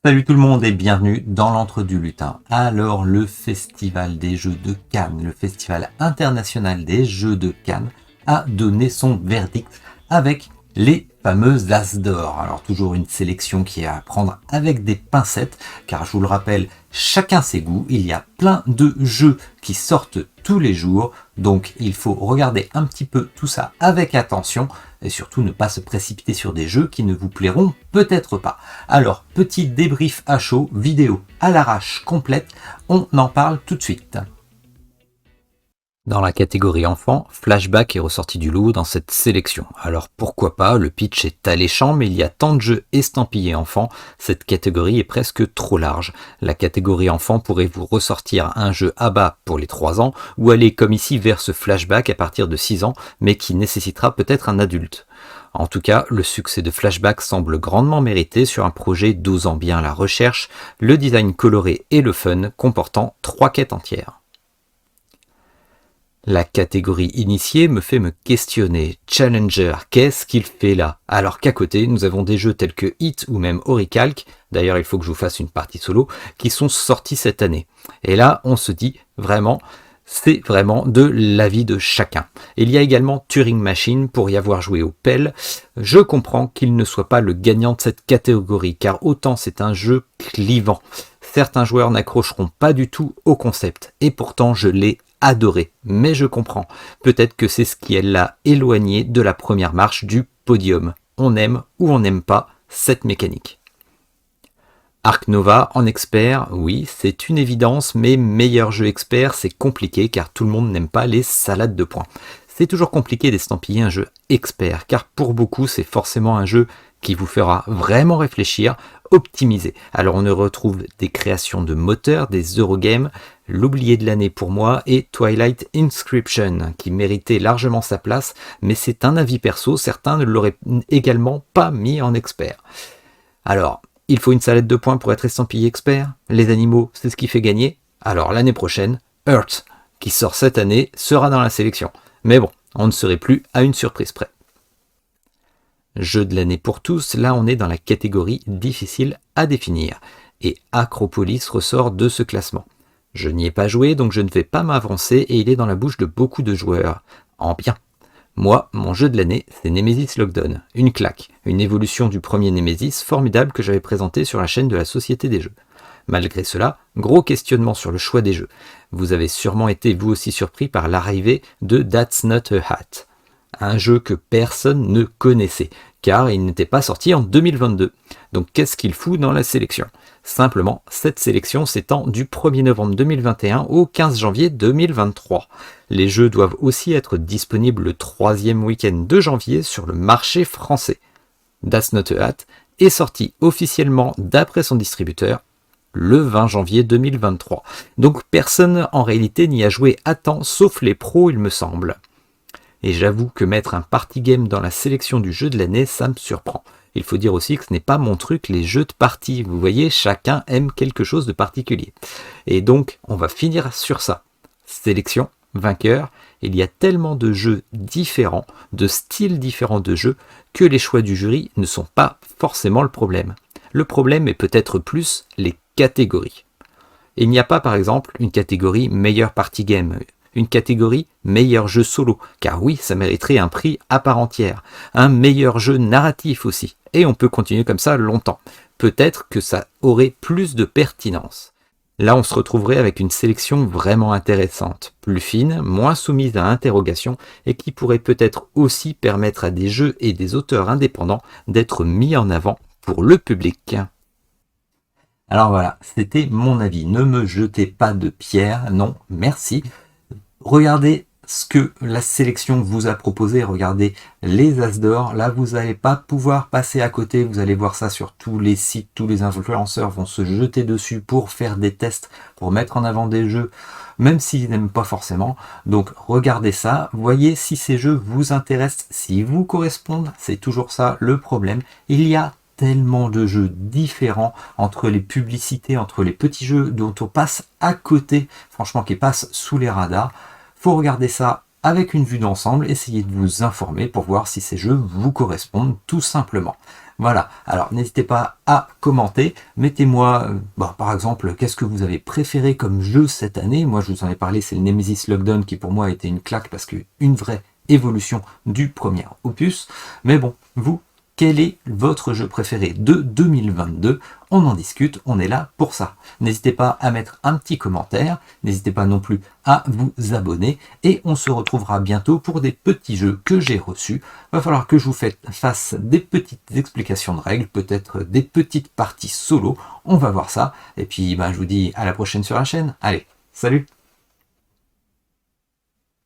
Salut tout le monde et bienvenue dans l'Entre du Lutin. Alors, le Festival des Jeux de Cannes, le Festival international des Jeux de Cannes, a donné son verdict avec les fameuses As d'or. Alors, toujours une sélection qui est à prendre avec des pincettes, car je vous le rappelle, chacun ses goûts. Il y a plein de jeux qui sortent tous les jours, donc il faut regarder un petit peu tout ça avec attention et surtout ne pas se précipiter sur des jeux qui ne vous plairont peut-être pas. Alors, petit débrief à chaud, vidéo à l'arrache complète, on en parle tout de suite. Dans la catégorie enfant, Flashback est ressorti du lot dans cette sélection. Alors pourquoi pas, le pitch est alléchant, mais il y a tant de jeux estampillés enfants, cette catégorie est presque trop large. La catégorie enfant pourrait vous ressortir un jeu ABBA pour les 3 ans, ou aller comme ici vers ce Flashback à partir de 6 ans, mais qui nécessitera peut-être un adulte. En tout cas, le succès de Flashback semble grandement mérité sur un projet dosant bien la recherche, le design coloré et le fun, comportant 3 quêtes entières. La catégorie initiée me fait me questionner. Challenger, qu'est-ce qu'il fait là? Alors qu'à côté, nous avons des jeux tels que Hit ou même Oricalc, d'ailleurs il faut que je vous fasse une partie solo, qui sont sortis cette année. Et là, on se dit vraiment, c'est vraiment de l'avis de chacun. Il y a également Turing Machine pour y avoir joué au PEL. Je comprends qu'il ne soit pas le gagnant de cette catégorie, car autant c'est un jeu clivant. Certains joueurs n'accrocheront pas du tout au concept, et pourtant je l'ai adoré, mais je comprends. Peut-être que c'est ce qui l'a éloigné de la première marche du podium. On aime ou on n'aime pas cette mécanique. Ark Nova en expert, oui, c'est une évidence, mais meilleur jeu expert, c'est compliqué car tout le monde n'aime pas les salades de points. C'est toujours compliqué d'estampiller un jeu expert, car pour beaucoup, c'est forcément un jeu qui vous fera vraiment réfléchir, optimiser. Alors on retrouve des créations de moteurs, des Eurogames, l'oublié de l'année pour moi est Twilight Inscription, qui méritait largement sa place, mais c'est un avis perso, certains ne l'auraient également pas mis en expert. Alors, il faut une salade de points pour être estampillé expert. Les animaux, c'est ce qui fait gagner. Alors l'année prochaine, Earth, qui sort cette année, sera dans la sélection. Mais bon, on ne serait plus à une surprise près. Jeu de l'année pour tous, là on est dans la catégorie difficile à définir. Et Acropolis ressort de ce classement. Je n'y ai pas joué, donc je ne vais pas m'avancer et il est dans la bouche de beaucoup de joueurs. En bien. Moi, mon jeu de l'année, c'est Nemesis Lockdown. Une claque, une évolution du premier Nemesis formidable que j'avais présenté sur la chaîne de la Société des Jeux. Malgré cela, gros questionnement sur le choix des jeux. Vous avez sûrement été vous aussi surpris par l'arrivée de That's Not a Hat. Un jeu que personne ne connaissait, car il n'était pas sorti en 2022. Donc qu'est-ce qu'il fout dans la sélection? Simplement, cette sélection s'étend du 1er novembre 2021 au 15 janvier 2023. Les jeux doivent aussi être disponibles le 3e week-end de janvier sur le marché français. That's Not a Hat est sorti officiellement d'après son distributeur le 20 janvier 2023. Donc personne en réalité n'y a joué à temps, sauf les pros il me semble. Et j'avoue que mettre un party game dans la sélection du jeu de l'année, ça me surprend. Il faut dire aussi que ce n'est pas mon truc, les jeux de party. Vous voyez, chacun aime quelque chose de particulier. Et donc, on va finir sur ça. Sélection, vainqueur. Il y a tellement de jeux différents, de styles différents de jeux, que les choix du jury ne sont pas forcément le problème. Le problème est peut-être plus les catégories. Il n'y a pas, par exemple, une catégorie meilleur party game, une catégorie meilleur jeu solo, car oui, ça mériterait un prix à part entière. Un meilleur jeu narratif aussi, et on peut continuer comme ça longtemps. Peut-être que ça aurait plus de pertinence. Là, on se retrouverait avec une sélection vraiment intéressante, plus fine, moins soumise à interrogation, et qui pourrait peut-être aussi permettre à des jeux et des auteurs indépendants d'être mis en avant pour le public. Alors voilà, c'était mon avis. Ne me jetez pas de pierre, non, merci. Regardez ce que la sélection vous a proposé, regardez les As d'or, là vous n'allez pas pouvoir passer à côté, vous allez voir ça sur tous les sites, tous les influenceurs vont se jeter dessus pour faire des tests, pour mettre en avant des jeux, même s'ils n'aiment pas forcément, donc regardez ça, voyez si ces jeux vous intéressent, s'ils vous correspondent, c'est toujours ça le problème, il y a tellement de jeux différents entre les publicités, entre les petits jeux dont on passe à côté, franchement qui passent sous les radars. Faut regarder ça avec une vue d'ensemble, essayez de vous informer pour voir si ces jeux vous correspondent tout simplement. Voilà, alors n'hésitez pas à commenter, mettez-moi par exemple qu'est-ce que vous avez préféré comme jeu cette année. Moi je vous en ai parlé, c'est le Nemesis Lockdown qui pour moi a été une claque parce qu'une vraie évolution du premier opus. Mais bon, vous, quel est votre jeu préféré de 2022? On en discute, on est là pour ça. N'hésitez pas à mettre un petit commentaire, n'hésitez pas non plus à vous abonner, et on se retrouvera bientôt pour des petits jeux que j'ai reçus. Va falloir que je vous fasse des petites explications de règles, peut-être des petites parties solo, on va voir ça, et puis je vous dis à la prochaine sur la chaîne. Allez, salut!